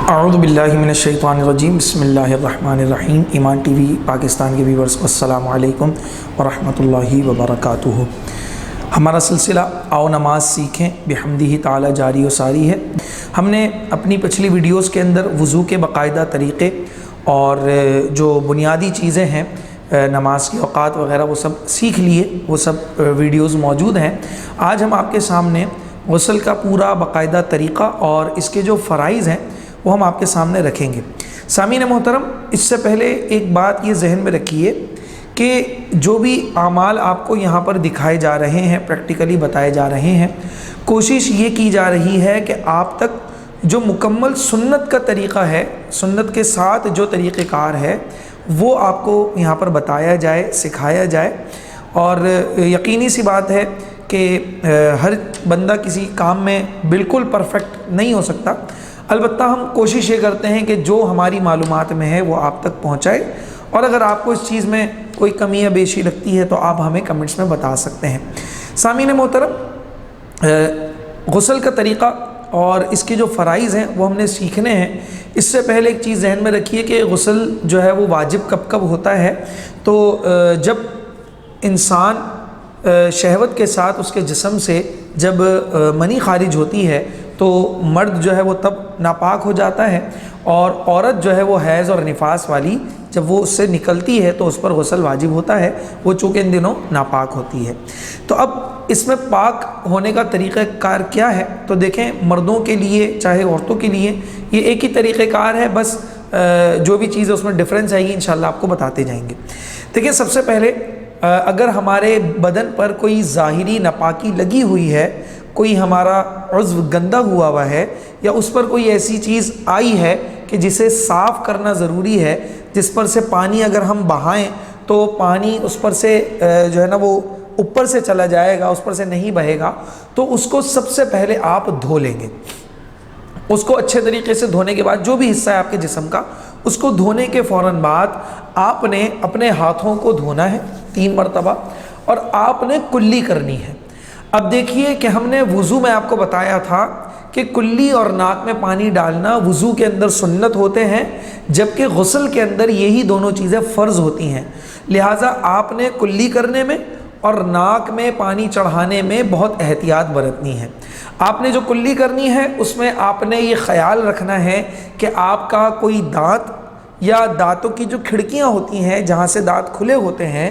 اعوذ باللہ من الشیطان الرجیم، بسم اللہ الرحمن الرحیم۔ ایمان ٹی وی پاکستان کے ویورز کو السلام علیکم ورحمۃ اللہ وبرکاتہ۔ ہمارا سلسلہ آؤ نماز سیکھیں بحمدہ تعالی جاری و ساری ہے۔ ہم نے اپنی پچھلی ویڈیوز کے اندر وضو کے باقاعدہ طریقے اور جو بنیادی چیزیں ہیں نماز کے اوقات وغیرہ وہ سب سیکھ لیے، وہ سب ویڈیوز موجود ہیں۔ آج ہم آپ کے سامنے غسل کا پورا باقاعدہ طریقہ اور اس کے جو فرائض ہیں وہ ہم آپ کے سامنے رکھیں گے۔ سامعین محترم، اس سے پہلے ایک بات یہ ذہن میں رکھیے کہ جو بھی اعمال آپ کو یہاں پر دکھائے جا رہے ہیں، پریکٹیکلی بتائے جا رہے ہیں، کوشش یہ کی جا رہی ہے کہ آپ تک جو مکمل سنت کا طریقہ ہے، سنت کے ساتھ جو طریقہ کار ہے وہ آپ کو یہاں پر بتایا جائے، سکھایا جائے۔ اور یقینی سی بات ہے کہ ہر بندہ کسی کام میں بالکل پرفیکٹ نہیں ہو سکتا، البتہ ہم کوشش یہ کرتے ہیں کہ جو ہماری معلومات میں ہے وہ آپ تک پہنچائے، اور اگر آپ کو اس چیز میں کوئی کمی یا بیشی لگتی ہے تو آپ ہمیں کمنٹس میں بتا سکتے ہیں۔ سامعین محترم، غسل کا طریقہ اور اس کے جو فرائض ہیں وہ ہم نے سیکھنے ہیں۔ اس سے پہلے ایک چیز ذہن میں رکھیے کہ غسل جو ہے وہ واجب کب کب ہوتا ہے۔ تو جب انسان شہوت کے ساتھ اس کے جسم سے جب منی خارج ہوتی ہے تو مرد جو ہے وہ تب ناپاک ہو جاتا ہے، اور عورت جو ہے وہ حیض اور نفاس والی جب وہ اس سے نکلتی ہے تو اس پر غسل واجب ہوتا ہے، وہ چونکہ ان دنوں ناپاک ہوتی ہے۔ تو اب اس میں پاک ہونے کا طریقہ کار کیا ہے؟ تو دیکھیں، مردوں کے لیے چاہے عورتوں کے لیے یہ ایک ہی طریقہ کار ہے، بس جو بھی چیز ہے اس میں ڈفرینس آئے گی انشاءاللہ آپ کو بتاتے جائیں گے۔ دیکھیں، سب سے پہلے اگر ہمارے بدن پر کوئی ظاہری ناپاکی لگی ہوئی ہے، کوئی ہمارا عضو گندا ہوا ہے، یا اس پر کوئی ایسی چیز آئی ہے کہ جسے صاف کرنا ضروری ہے، جس پر سے پانی اگر ہم بہائیں تو پانی اس پر سے جو ہے نا وہ اوپر سے چلا جائے گا، اس پر سے نہیں بہے گا، تو اس کو سب سے پہلے آپ دھو لیں گے۔ اس کو اچھے طریقے سے دھونے کے بعد جو بھی حصہ ہے آپ کے جسم کا، اس کو دھونے کے فوراً بعد آپ نے اپنے ہاتھوں کو دھونا ہے 3 مرتبہ، اور آپ نے کلی کرنی ہے۔ اب دیکھیے کہ ہم نے وضو میں آپ کو بتایا تھا کہ کلی اور ناک میں پانی ڈالنا وضو کے اندر سنت ہوتے ہیں، جبکہ غسل کے اندر یہی دونوں چیزیں فرض ہوتی ہیں۔ لہٰذا آپ نے کلی کرنے میں اور ناک میں پانی چڑھانے میں بہت احتیاط برتنی ہے۔ آپ نے جو کلی کرنی ہے اس میں آپ نے یہ خیال رکھنا ہے کہ آپ کا کوئی دانت یا دانتوں کی جو کھڑکیاں ہوتی ہیں جہاں سے دانت کھلے ہوتے ہیں،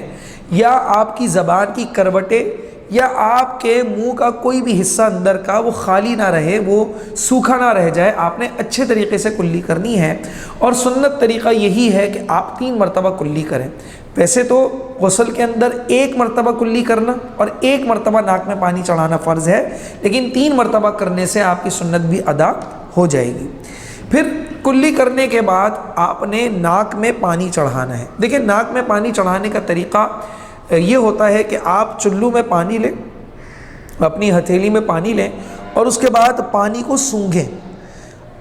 یا آپ کی زبان کی کروٹیں، یا آپ کے منہ کا کوئی بھی حصہ اندر کا وہ خالی نہ رہے، وہ سوکھا نہ رہ جائے۔ آپ نے اچھے طریقے سے کلی کرنی ہے، اور سنت طریقہ یہی ہے کہ آپ 3 مرتبہ کلی کریں۔ ویسے تو غسل کے اندر 1 مرتبہ کلی کرنا اور 1 مرتبہ ناک میں پانی چڑھانا فرض ہے، لیکن 3 مرتبہ کرنے سے آپ کی سنت بھی ادا ہو جائے گی۔ پھر کلی کرنے کے بعد آپ نے ناک میں پانی چڑھانا ہے۔ دیکھیں، ناک میں پانی چڑھانے کا طریقہ یہ ہوتا ہے کہ آپ چلو میں پانی لیں، اپنی ہتھیلی میں پانی لیں، اور اس کے بعد پانی کو سونگھیں۔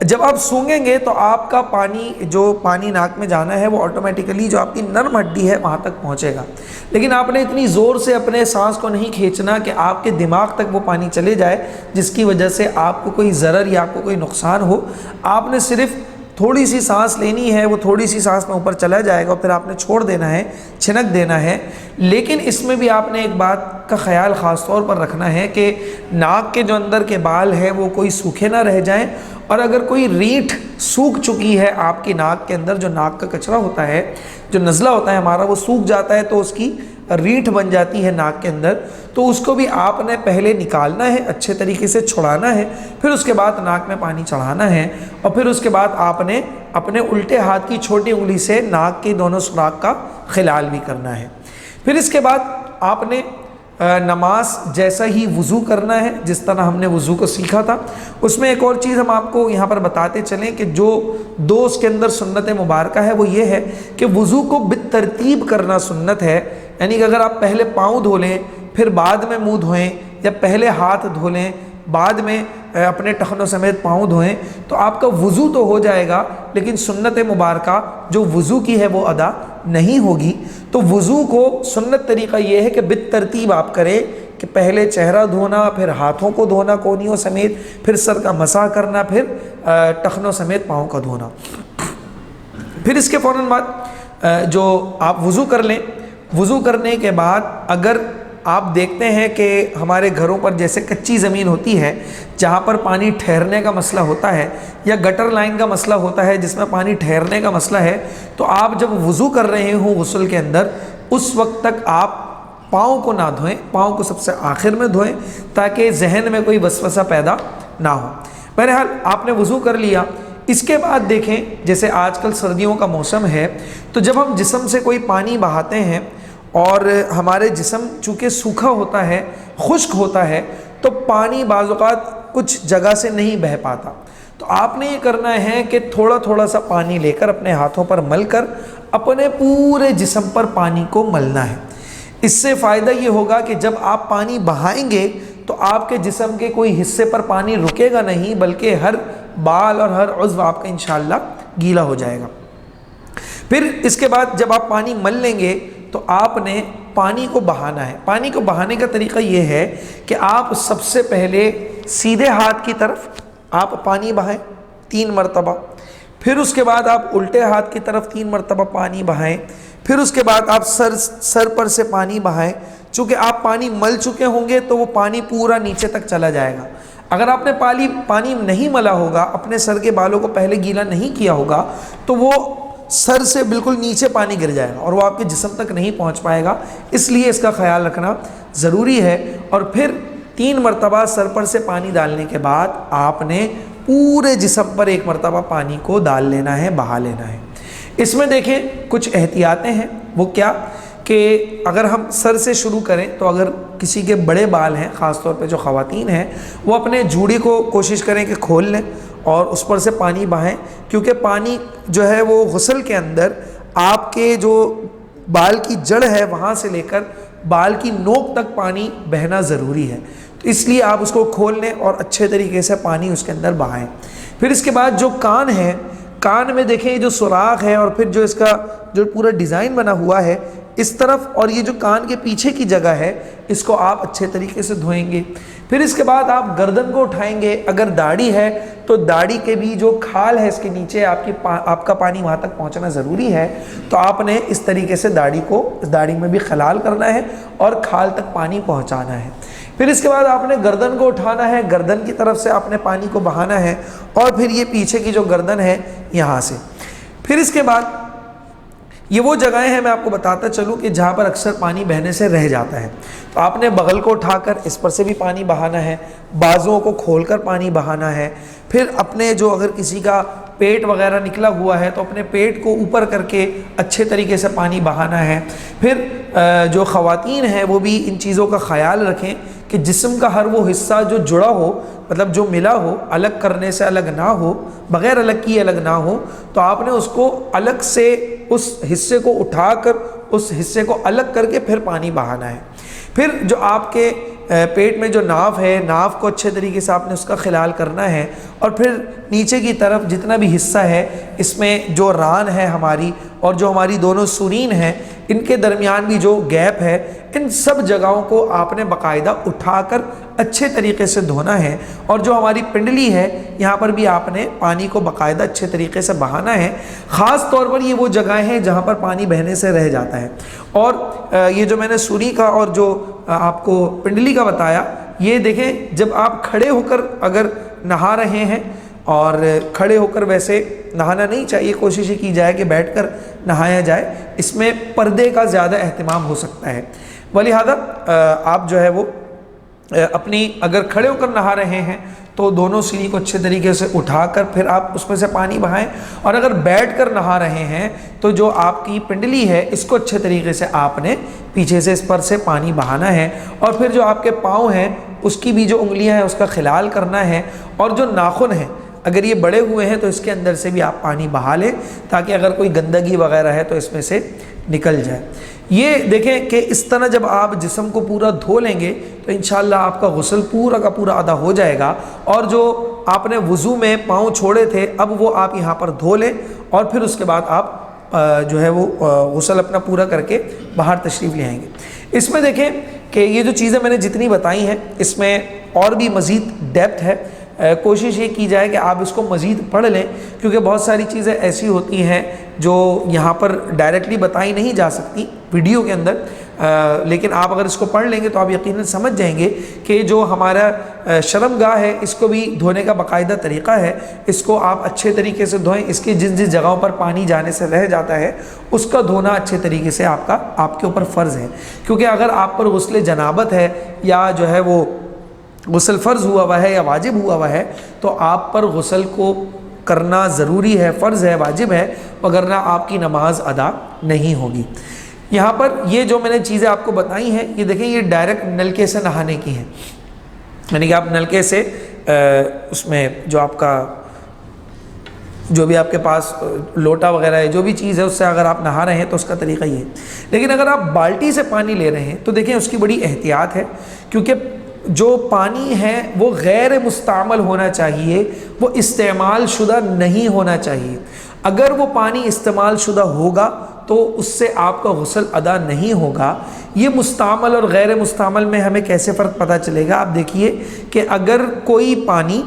جب آپ سونگھیں گے تو آپ کا پانی ناک میں جانا ہے وہ آٹومیٹیکلی جو آپ کی نرم ہڈی ہے وہاں تک پہنچے گا، لیکن آپ نے اتنی زور سے اپنے سانس کو نہیں کھینچنا کہ آپ کے دماغ تک وہ پانی چلے جائے، جس کی وجہ سے آپ کو کوئی ضرر یا آپ کو کوئی نقصان ہو۔ آپ نے صرف تھوڑی سی سانس لینی ہے، وہ تھوڑی سی سانس میں اوپر چلا جائے گا، پھر آپ نے چھوڑ دینا ہے، چھنک دینا ہے۔ لیکن اس میں بھی آپ نے ایک بات کا خیال خاص طور پر رکھنا ہے کہ ناک کے جو اندر کے بال ہیں وہ کوئی سوکھے نہ رہ جائیں، اور اگر کوئی ریٹھ سوکھ چکی ہے آپ کی ناک کے اندر، جو ناک کا کچرا ہوتا ہے، جو نزلہ ہوتا ہے ہمارا، وہ سوکھ جاتا ہے تو اس کی ریٹھ بن جاتی ہے ناک کے اندر، تو اس کو بھی آپ نے پہلے نکالنا ہے، اچھے طریقے سے چھڑانا ہے، پھر اس کے بعد ناک میں پانی چڑھانا ہے، اور پھر اس کے بعد آپ نے اپنے الٹے ہاتھ کی چھوٹی انگلی سے ناک کے دونوں سوراخ کا خلال بھی کرنا ہے۔ پھر اس کے بعد آپ نے نماز جیسا ہی وضو کرنا ہے، جس طرح ہم نے وضو کو سیکھا تھا۔ اس میں ایک اور چیز ہم آپ کو یہاں پر بتاتے چلیں کہ جو اس کے اندر سنت مبارکہ ہے وہ یہ ہے کہ وضو کو بالترتیب کرنا سنت ہے، یعنی کہ اگر آپ پہلے پاؤں دھو لیں، پھر بعد میں منہ دھوئیں، یا پہلے ہاتھ دھو لیں بعد میں اپنے ٹخنوں سمیت پاؤں دھوئیں، تو آپ کا وضو تو ہو جائے گا، لیکن سنت مبارکہ جو وضو کی ہے وہ ادا نہیں ہوگی۔ تو وضو کو سنت طریقہ یہ ہے کہ بالترتیب آپ کریں کہ پہلے چہرہ دھونا، پھر ہاتھوں کو دھونا کونیوں سمیت، پھر سر کا مسح کرنا، پھر ٹخنوں سمیت پاؤں کا دھونا۔ پھر اس کے فوراً بعد جو آپ وضو کر لیں، وضو کرنے کے بعد اگر آپ دیکھتے ہیں کہ ہمارے گھروں پر جیسے کچی زمین ہوتی ہے جہاں پر پانی ٹھہرنے کا مسئلہ ہوتا ہے، یا گٹر لائن کا مسئلہ ہوتا ہے جس میں پانی ٹھہرنے کا مسئلہ ہے، تو آپ جب وضو کر رہے ہوں غسل کے اندر، اس وقت تک آپ پاؤں کو نہ دھوئیں، پاؤں کو سب سے آخر میں دھوئیں تاکہ ذہن میں کوئی وسوسہ پیدا نہ ہو۔ بہرحال آپ نے وضو کر لیا، اس کے بعد دیکھیں جیسے آج کل سردیوں کا موسم ہے، تو جب ہم جسم سے کوئی پانی بہاتے ہیں اور ہمارے جسم چونکہ سوکھا ہوتا ہے، خشک ہوتا ہے، تو پانی بعض اوقات کچھ جگہ سے نہیں بہہ پاتا، تو آپ نے یہ کرنا ہے کہ تھوڑا تھوڑا سا پانی لے کر اپنے ہاتھوں پر مل کر اپنے پورے جسم پر پانی کو ملنا ہے۔ اس سے فائدہ یہ ہوگا کہ جب آپ پانی بہائیں گے تو آپ کے جسم کے کوئی حصے پر پانی رکے گا نہیں، بلکہ ہر بال اور ہر عضو آپ کا انشاءاللہ گیلا ہو جائے گا۔ پھر اس کے بعد جب آپ پانی مل لیں گے تو آپ نے پانی کو بہانا ہے۔ پانی کو بہانے کا طریقہ یہ ہے کہ آپ سب سے پہلے سیدھے ہاتھ کی طرف آپ پانی بہائیں 3 مرتبہ، پھر اس کے بعد آپ الٹے ہاتھ کی طرف 3 مرتبہ پانی بہائیں، پھر اس کے بعد آپ سر پر سے پانی بہائیں۔ چونکہ آپ پانی مل چکے ہوں گے تو وہ پانی پورا نیچے تک چلا جائے گا۔ اگر آپ نے پانی نہیں ملا ہوگا، اپنے سر کے بالوں کو پہلے گیلا نہیں کیا ہوگا، تو وہ سر سے بالکل نیچے پانی گر جائے گا اور وہ آپ کے جسم تک نہیں پہنچ پائے گا، اس لیے اس کا خیال رکھنا ضروری ہے۔ اور پھر 3 مرتبہ سر پر سے پانی ڈالنے کے بعد آپ نے پورے جسم پر 1 مرتبہ پانی کو ڈال لینا ہے، بہا لینا ہے۔ اس میں دیکھیں کچھ احتیاطیں ہیں، وہ کیا کہ اگر ہم سر سے شروع کریں تو اگر کسی کے بڑے بال ہیں، خاص طور پہ جو خواتین ہیں، وہ اپنے جھوڑی کو کوشش کریں کہ کھول لیں اور اس پر سے پانی بہائیں، کیونکہ پانی جو ہے وہ غسل کے اندر آپ کے جو بال کی جڑ ہے وہاں سے لے کر بال کی نوک تک پانی بہنا ضروری ہے، تو اس لیے آپ اس کو کھول لیں اور اچھے طریقے سے پانی اس کے اندر بہائیں۔ پھر اس کے بعد جو کان ہے، کان میں دیکھیں یہ جو سوراخ ہے اور پھر جو اس کا جو پورا ڈیزائن بنا ہوا ہے اس طرف، اور یہ جو کان کے پیچھے کی جگہ ہے اس کو آپ اچھے طریقے سے دھوئیں گے۔ پھر اس کے بعد آپ گردن کو اٹھائیں گے، اگر داڑھی ہے تو داڑھی کے بھی جو کھال ہے اس کے نیچے آپ کا پانی وہاں تک پہنچنا ضروری ہے، تو آپ نے اس طریقے سے داڑھی میں بھی خلال کرنا ہے اور کھال تک پانی پہنچانا ہے۔ پھر اس کے بعد آپ نے گردن کو اٹھانا ہے، گردن کی طرف سے آپ نے پانی کو بہانا ہے، اور پھر یہ پیچھے کی جو گردن ہے یہاں سے۔ پھر اس کے بعد یہ وہ جگہیں ہیں میں آپ کو بتاتا چلوں کہ جہاں پر اکثر پانی بہنے سے رہ جاتا ہے، تو آپ نے بغل کو اٹھا کر اس پر سے بھی پانی بہانا ہے، بازوؤں کو کھول کر پانی بہانا ہے، پھر اپنے جو اگر کسی کا پیٹ وغیرہ نکلا ہوا ہے تو اپنے پیٹ کو اوپر کر کے اچھے طریقے سے پانی بہانا ہے۔ پھر جو خواتین ہیں وہ بھی ان چیزوں کا خیال رکھیں کہ جسم کا ہر وہ حصہ جو جڑا ہو، مطلب جو ملا ہو، الگ کرنے سے الگ نہ ہو، بغیر الگ کی الگ نہ ہو، تو آپ نے اس کو الگ سے اس حصے کو اٹھا کر اس حصے کو الگ کر کے پھر پانی بہانا ہے۔ پھر جو آپ کے پیٹ میں جو ناف ہے، ناف کو اچھے طریقے سے آپ نے اس کا خلال کرنا ہے، اور پھر نیچے کی طرف جتنا بھی حصہ ہے اس میں جو ران ہے ہماری اور جو ہماری دونوں سرین ہیں ان کے درمیان بھی جو گیپ ہے، ان سب جگہوں کو آپ نے باقاعدہ اٹھا کر اچھے طریقے سے دھونا ہے، اور جو ہماری پنڈلی ہے یہاں پر بھی آپ نے پانی کو باقاعدہ اچھے طریقے سے بہانا ہے۔ خاص طور پر یہ وہ جگہیں ہیں جہاں پر پانی بہنے سے رہ جاتا ہے، اور یہ جو میں نے سوری کا اور جو آپ کو پنڈلی کا بتایا، یہ دیکھیں جب آپ کھڑے ہو کر اگر نہا رہے ہیں، اور کھڑے ہو کر ویسے نہانا نہیں چاہیے، کوشش یہ کی جائے کہ بیٹھ کر نہایا جائے، اس میں پردے کا زیادہ اہتمام ہو سکتا ہے، ولہذا آپ جو ہے وہ اپنی اگر کھڑے ہو کر نہا رہے ہیں تو دونوں سینی کو اچھے طریقے سے اٹھا کر پھر آپ اس میں سے پانی بہائیں، اور اگر بیٹھ کر نہا رہے ہیں تو جو آپ کی پنڈلی ہے اس کو اچھے طریقے سے آپ نے پیچھے سے اس پر سے پانی بہانا ہے، اور پھر جو آپ کے پاؤں ہیں اس کی بھی جو انگلیاں ہیں اس کا خلال کرنا ہے، اور جو ناخن ہیں اگر یہ بڑے ہوئے ہیں تو اس کے اندر سے بھی آپ پانی بہا لیں تاکہ اگر کوئی گندگی وغیرہ ہے تو اس میں سے نکل جائے۔ یہ دیکھیں کہ اس طرح جب آپ جسم کو پورا دھو لیں گے تو انشاءاللہ آپ کا غسل پورا کا پورا ادا ہو جائے گا، اور جو آپ نے وضو میں پاؤں چھوڑے تھے اب وہ آپ یہاں پر دھو لیں، اور پھر اس کے بعد آپ جو ہے وہ غسل اپنا پورا کر کے باہر تشریف لے آئیں گے۔ اس میں دیکھیں کہ یہ جو چیزیں میں نے جتنی بتائی ہیں اس میں اور بھی مزید ڈیپتھ ہے، کوشش یہ کی جائے کہ آپ اس کو مزید پڑھ لیں، کیونکہ بہت ساری چیزیں ایسی ہوتی ہیں جو یہاں پر ڈائریکٹلی بتائی نہیں جا سکتی ویڈیو کے اندر، لیکن آپ اگر اس کو پڑھ لیں گے تو آپ یقیناً سمجھ جائیں گے کہ جو ہمارا شرمگاہ ہے اس کو بھی دھونے کا باقاعدہ طریقہ ہے، اس کو آپ اچھے طریقے سے دھوئیں، اس کی جن جن جگہوں پر پانی جانے سے رہ جاتا ہے اس کا دھونا اچھے طریقے سے آپ کے اوپر فرض ہے، کیونکہ اگر آپ پر غسل جنابت ہے یا جو ہے وہ غسل فرض ہوا ہے یا واجب ہوا ہے تو آپ پر غسل کو کرنا ضروری ہے، فرض ہے، واجب ہے، وگرنہ آپ کی نماز ادا نہیں ہوگی۔ یہاں پر یہ جو میں نے چیزیں آپ کو بتائی ہیں یہ دیکھیں یہ ڈائریکٹ نلکے سے نہانے کی ہیں، یعنی کہ آپ نلکے سے اس میں جو آپ کا جو بھی آپ کے پاس لوٹا وغیرہ ہے جو بھی چیز ہے اس سے اگر آپ نہا رہے ہیں تو اس کا طریقہ یہ ہے، لیکن اگر آپ بالٹی سے پانی لے رہے ہیں تو دیکھیں اس کی بڑی احتیاط ہے، کیونکہ جو پانی ہے وہ غیر مستعمل ہونا چاہیے، وہ استعمال شدہ نہیں ہونا چاہیے۔ اگر وہ پانی استعمال شدہ ہوگا تو اس سے آپ کا غسل ادا نہیں ہوگا۔ یہ مستعمل اور غیر مستعمل میں ہمیں کیسے فرق پتہ چلے گا؟ آپ دیکھیے کہ اگر کوئی پانی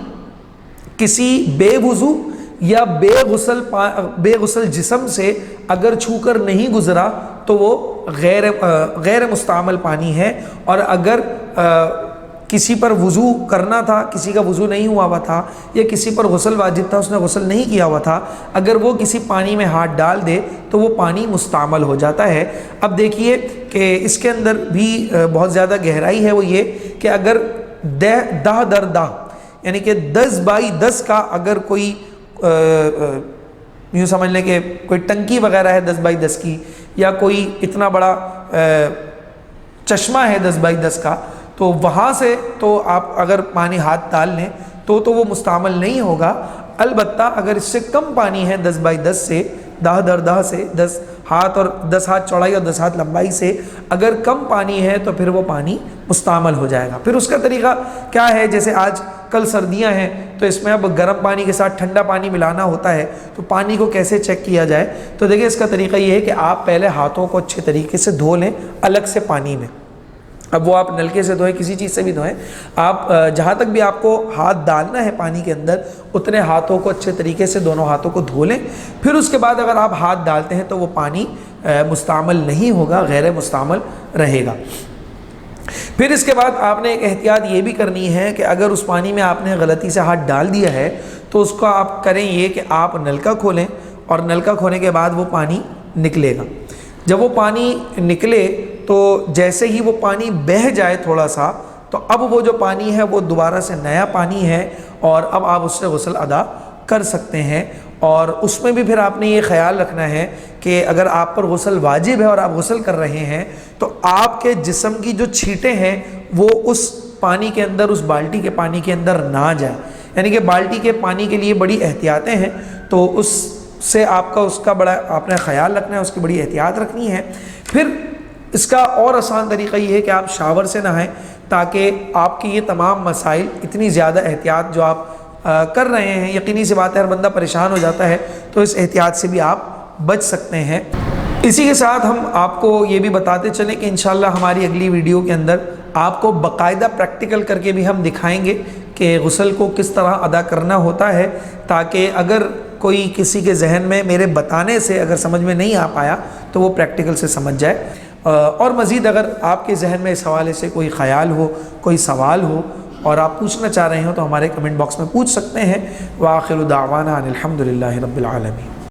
کسی بے وضو یا بے غسل جسم سے اگر چھو کر نہیں گزرا تو وہ غیر مستعمل پانی ہے، اور اگر کسی پر وضو کرنا تھا، کسی کا وضو نہیں ہوا تھا، یا کسی پر غسل واجب تھا اس نے غسل نہیں کیا ہوا تھا، اگر وہ کسی پانی میں ہاتھ ڈال دے تو وہ پانی مستعمل ہو جاتا ہے۔ اب دیکھیے کہ اس کے اندر بھی بہت زیادہ گہرائی ہے، وہ یہ کہ اگر دہ در دہ یعنی کہ 10x10 کا اگر کوئی یوں سمجھ لیں کہ کوئی ٹنکی وغیرہ ہے 10x10 کی، یا کوئی اتنا بڑا چشمہ ہے 10x10 کا، تو وہاں سے تو آپ اگر پانی ہاتھ ڈال لیں تو وہ مستعمل نہیں ہوگا۔ البتہ اگر اس سے کم پانی ہے 10x10 سے، دہ در دہ سے 10 ہاتھ اور 10 ہاتھ چوڑائی اور 10 ہاتھ لمبائی سے اگر کم پانی ہے تو پھر وہ پانی مستعمل ہو جائے گا۔ پھر اس کا طریقہ کیا ہے؟ جیسے آج کل سردیاں ہیں تو اس میں اب گرم پانی کے ساتھ ٹھنڈا پانی ملانا ہوتا ہے، تو پانی کو کیسے چیک کیا جائے؟ تو دیکھیں اس کا طریقہ یہ ہے کہ آپ پہلے ہاتھوں کو اچھے طریقے سے دھو لیں الگ سے پانی میں، اب وہ آپ نلکے سے دھوئیں کسی چیز سے بھی دھوئیں، آپ جہاں تک بھی آپ کو ہاتھ ڈالنا ہے پانی کے اندر اتنے ہاتھوں کو اچھے طریقے سے دونوں ہاتھوں کو دھو لیں، پھر اس کے بعد اگر آپ ہاتھ ڈالتے ہیں تو وہ پانی مستعمل نہیں ہوگا، غیر مستعمل رہے گا۔ پھر اس کے بعد آپ نے ایک احتیاط یہ بھی کرنی ہے کہ اگر اس پانی میں آپ نے غلطی سے ہاتھ ڈال دیا ہے تو اس کو آپ کریں یہ کہ آپ نلکا کھولیں، اور نلکا کھولنے کے بعد وہ پانی نکلے گا۔ جب وہ پانی نکلے تو جیسے ہی وہ پانی بہہ جائے تھوڑا سا، تو اب وہ جو پانی ہے وہ دوبارہ سے نیا پانی ہے، اور اب آپ اس سے غسل ادا کر سکتے ہیں۔ اور اس میں بھی پھر آپ نے یہ خیال رکھنا ہے کہ اگر آپ پر غسل واجب ہے اور آپ غسل کر رہے ہیں تو آپ کے جسم کی جو چھینٹیں ہیں وہ اس پانی کے اندر، اس بالٹی کے پانی کے اندر نہ جائیں، یعنی کہ بالٹی کے پانی کے لیے بڑی احتیاطیں ہیں، تو اس سے آپ کا بڑا آپ نے خیال رکھنا ہے، اس کی بڑی احتیاط رکھنی ہے۔ پھر اس کا اور آسان طریقہ یہ ہے کہ آپ شاور سے نہائیں، تاکہ آپ کی یہ تمام مسائل، اتنی زیادہ احتیاط جو آپ کر رہے ہیں، یقینی سی بات ہے ہر بندہ پریشان ہو جاتا ہے، تو اس احتیاط سے بھی آپ بچ سکتے ہیں۔ اسی کے ساتھ ہم آپ کو یہ بھی بتاتے چلیں کہ انشاءاللہ ہماری اگلی ویڈیو کے اندر آپ کو باقاعدہ پریکٹیکل کر کے بھی ہم دکھائیں گے کہ غسل کو کس طرح ادا کرنا ہوتا ہے، تاکہ اگر کوئی کسی کے ذہن میں میرے بتانے سے اگر سمجھ میں نہیں آ پایا تو وہ پریکٹیکل سے سمجھ جائے۔ اور مزید اگر آپ کے ذہن میں اس حوالے سے کوئی خیال ہو، کوئی سوال ہو اور آپ پوچھنا چاہ رہے ہوں تو ہمارے کمنٹ باکس میں پوچھ سکتے ہیں۔ وآخر دعوانا ان الحمد للہ رب العالمین۔